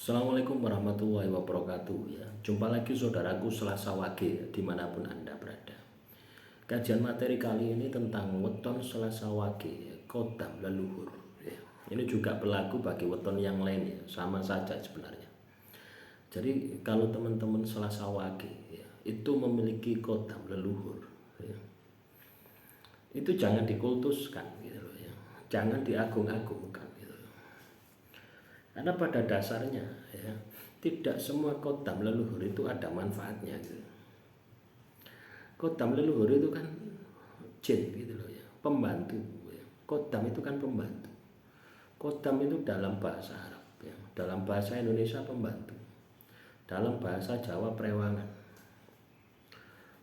Assalamualaikum warahmatullahi wabarakatuh ya. Jumpa lagi saudaraku Selasa Wage ya, dimanapun Anda berada. Kajian materi kali ini tentang weton Selasa Wage ya, kodam leluhur ya. Ini juga berlaku bagi weton yang lain ya, sama saja sebenarnya. Jadi kalau teman-teman Selasa Wage ya, itu memiliki kodam leluhur ya, itu jangan dikultuskan gitu loh ya. Jangan diagung-agungkan. Karena pada dasarnya ya, tidak semua kodam leluhur itu ada manfaatnya gitu. Kodam leluhur itu kan jin gitu loh ya, pembantu ya. Kodam itu kan pembantu. Kodam itu dalam bahasa Arab ya, dalam bahasa Indonesia pembantu, dalam bahasa Jawa perewangan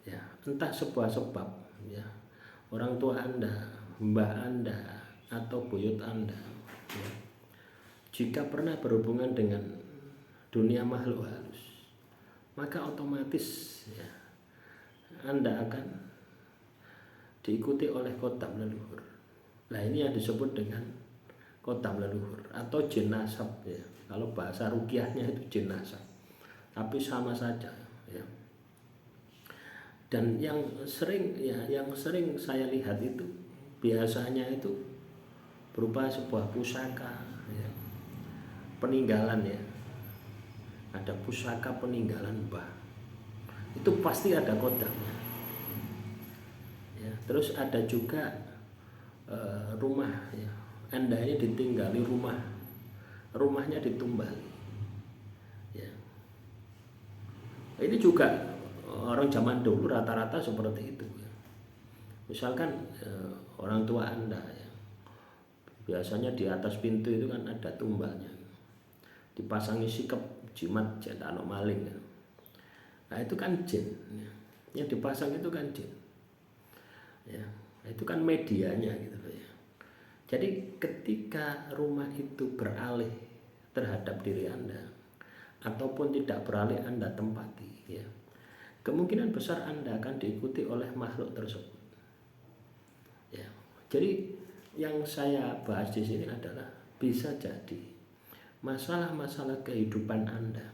ya. Entah sebuah sebab ya, orang tua Anda, mbah Anda, atau buyut Anda ya, jika pernah berhubungan dengan dunia makhluk halus, maka otomatis ya, Anda akan diikuti oleh kodam leluhur. Nah ini yang disebut dengan kodam leluhur atau jin nasab ya. Kalau bahasa ruqyahnya itu jin nasab, tapi sama saja ya. Dan yang sering saya lihat itu biasanya itu berupa sebuah pusaka ya, peninggalan ya, ada pusaka peninggalan mbah, itu pasti ada kodamnya ya. Terus ada juga rumah ya, Anda ini ditinggali rumahnya ditumbali ya. Ini juga orang zaman dulu rata-rata seperti itu ya. Misalkan orang tua Anda ya, biasanya di atas pintu itu kan ada tumbalnya, dipasangi sikep jimat cetak maling ya. Nah itu kan jin ya. Yang dipasang itu kan jin ya. Itu kan medianya gitu loh ya. Jadi ketika rumah itu beralih terhadap diri Anda ataupun tidak beralih Anda tempati ya, kemungkinan besar Anda akan diikuti oleh makhluk tersebut ya. Jadi yang saya bahas di sini adalah bisa jadi masalah-masalah kehidupan Anda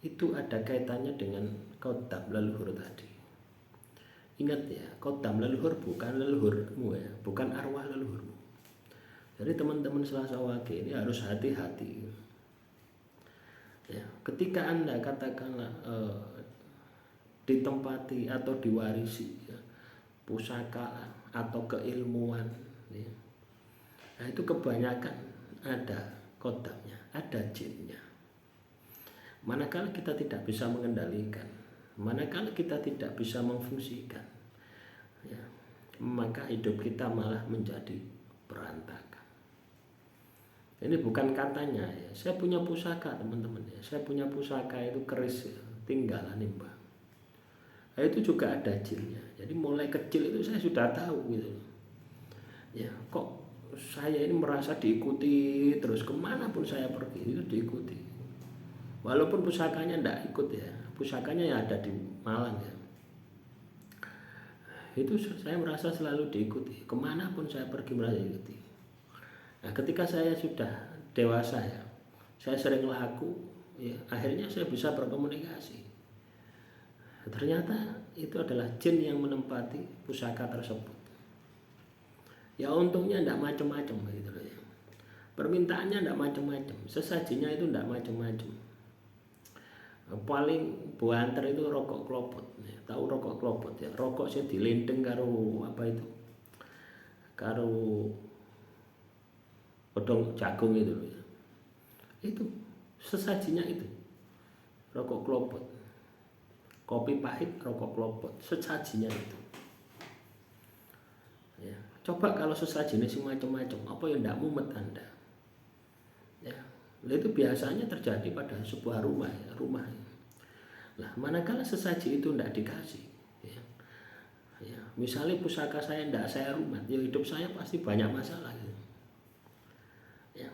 itu ada kaitannya dengan kodam leluhur tadi. Ingat ya, kodam leluhur bukan leluhurmu ya, bukan arwah leluhurmu. Jadi teman-teman Selasa Wage ini harus hati-hati ya. Ketika Anda katakanlah ditempati atau diwarisi ya, pusaka atau keilmuan ya, nah itu kebanyakan ada kodamnya, ada jinnya. Manakala kita tidak bisa mengendalikan, manakala kita tidak bisa memfungsikan ya, maka hidup kita malah menjadi berantakan. Ini bukan katanya ya, saya punya pusaka teman-teman ya, saya punya pusaka itu keris ya, tinggalan mbah. Nah, itu juga ada jinnya. Jadi mulai kecil itu saya sudah tahu gitu ya, kok saya ini merasa diikuti terus, kemanapun saya pergi itu diikuti, walaupun pusakanya tidak ikut ya, pusakanya yang ada di Malang ya, itu saya merasa selalu diikuti, kemanapun saya pergi merasa diikuti. Nah ketika saya sudah dewasa ya, saya sering laku ya, akhirnya saya bisa berkomunikasi. Ternyata itu adalah jin yang menempati pusaka tersebut. Ya untungnya tidak macam-macam gitu loh ya. Permintaannya tidak macam-macam, sesajinya itu tidak macam-macam. Paling buanter itu rokok klopot ya. Tahu rokok klopot ya, rokok sih dilendeng karo apa itu, karo odong jagung itu loh ya. Itu sesajinya itu rokok klopot, kopi pahit rokok klopot, sesajinya itu ya. Coba kalau sesajinya macam-macam, apa yang tidak mumet Anda ya. Itu biasanya terjadi pada sebuah rumah ya, rumah ya. Nah manakala sesaji itu tidak dikasih ya, ya misalnya pusaka saya tidak saya rumat ya, hidup saya pasti banyak masalah gitu ya.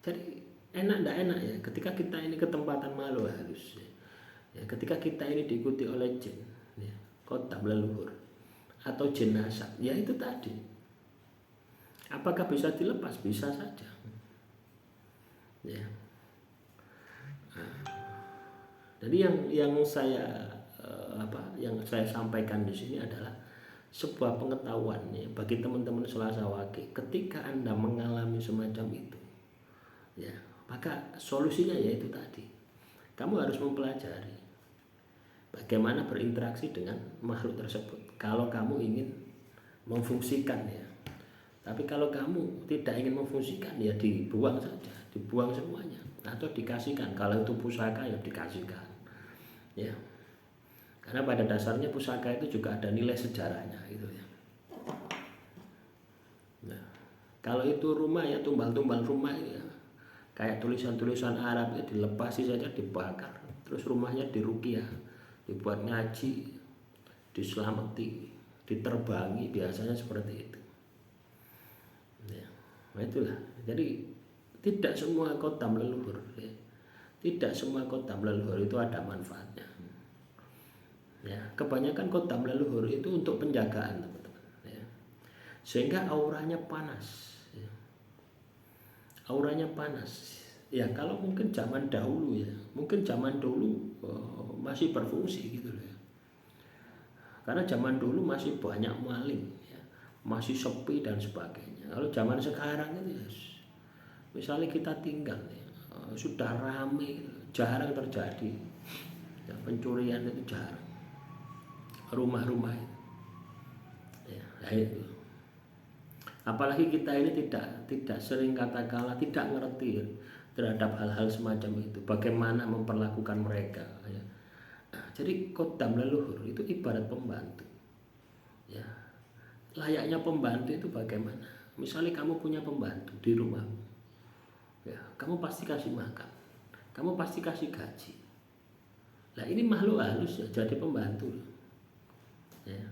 Jadi enak tidak enak ya, ketika kita ini ketempatan makhluk halus ya. Ya ketika kita ini diikuti oleh jin ya, kodam leluhur atau jin nasab ya, itu tadi apakah bisa dilepas? Bisa saja ya. Jadi yang saya sampaikan di sini adalah sebuah pengetahuan ya, bagi teman-teman Selasa Wage. Ketika Anda mengalami semacam itu, ya, maka solusinya yaitu tadi, kamu harus mempelajari bagaimana berinteraksi dengan makhluk tersebut. Kalau kamu ingin memfungsikan ya, tapi kalau kamu tidak ingin memfungsikan ya dibuang saja, dibuang semuanya, atau dikasihkan. Kalau itu pusaka ya dikasihkan, ya. Karena pada dasarnya pusaka itu juga ada nilai sejarahnya gitu ya. Nah, kalau itu rumah ya tumbal-tumbal rumah ya, kayak tulisan-tulisan Arab ya dilepasi saja dibakar, terus rumahnya diruqyah, dibuat ngaji, diselamati, diterbangi, biasanya seperti itu. Ya, nah itulah. Jadi tidak semua khotam leluhur ya. Tidak semua khotam leluhur itu ada manfaatnya. Ya, kebanyakan khotam leluhur itu untuk penjagaan teman-teman ya. Sehingga auranya panas ya. Auranya panas ya. Kalau mungkin zaman dahulu ya, mungkin zaman dulu masih berfungsi gitu loh ya. Karena zaman dulu masih banyak maling ya, masih sepi dan sebagainya. Kalau zaman sekarang itu ya, misalnya kita tinggal ya, sudah ramai, jarang terjadi ya, pencurian itu jarang. Rumah-rumah ya, itu. Apalagi kita ini tidak sering katakanlah tidak ngerti ya, terhadap hal-hal semacam itu, bagaimana memperlakukan mereka ya. Nah, jadi khotam leluhur itu ibarat pembantu ya. Layaknya pembantu itu bagaimana? Misalnya kamu punya pembantu di rumahmu ya, kamu pasti kasih makan, kamu pasti kasih gaji. Nah ini makhluk halus ya, jadi pembantu ya.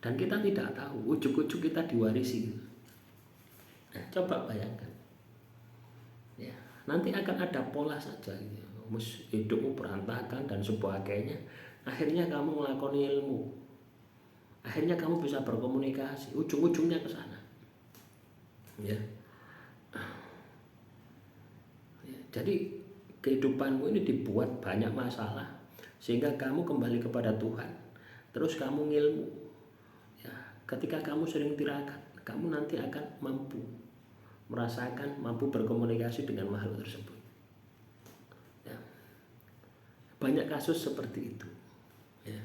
Dan kita tidak tahu, ujuk-ujuk kita diwarisi. Nah, coba bayangkan ya, nanti akan ada pola saja gitu. Hidupmu berantakan dan sebagainya. Akhirnya kamu melakoni ilmu, akhirnya kamu bisa berkomunikasi, ujung-ujungnya ke sana ya. Jadi kehidupanmu ini dibuat banyak masalah sehingga kamu kembali kepada Tuhan, terus kamu ngilmu ya. Ketika kamu sering tirakat, kamu nanti akan mampu merasakan, mampu berkomunikasi dengan makhluk tersebut ya. Banyak kasus seperti itu ya.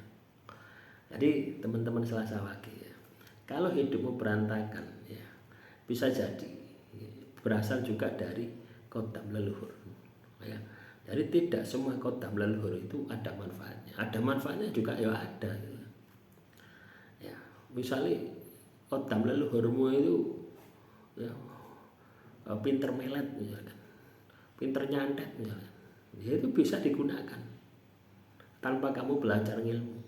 Jadi teman-teman Selasa Wage ya, kalau hidupmu berantakan ya, bisa jadi ya, berasal juga dari khotam leluhur ya. Jadi tidak semua khotam leluhur itu ada manfaatnya. Ada manfaatnya juga ya ada ya. Misalnya khotam leluhurmu itu ya, pinter melet misalkan, pinter nyantet misalkan, ya itu bisa digunakan tanpa kamu belajar ilmu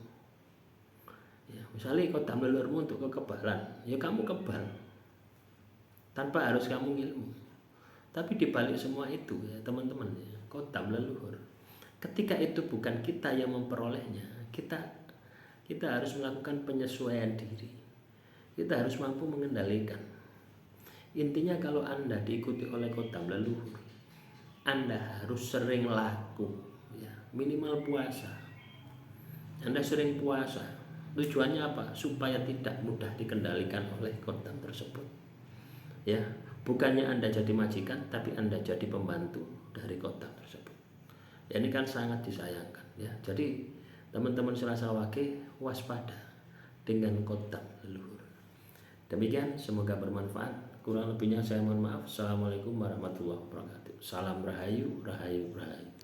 ya. Misalnya khotam leluhurmu untuk kekebalan, ya kamu kebal tanpa harus kamu ilmu. Tapi dibalik semua itu ya teman-teman ya, khotam leluhur, ketika itu bukan kita yang memperolehnya, kita harus melakukan penyesuaian diri, kita harus mampu mengendalikan. Intinya kalau Anda diikuti oleh khotam leluhur, Anda harus sering laku ya, minimal puasa. Anda sering puasa, tujuannya apa? Supaya tidak mudah dikendalikan oleh khotam tersebut ya. Bukannya Anda jadi majikan, tapi Anda jadi pembantu dari khotam tersebut ya. Ini kan sangat disayangkan ya. Jadi teman-teman Selasa Wage, waspada dengan khotam leluhur. Demikian, semoga bermanfaat. Kurang lebihnya saya mohon maaf. Assalamualaikum warahmatullahi wabarakatuh. Salam rahayu, rahayu, rahayu.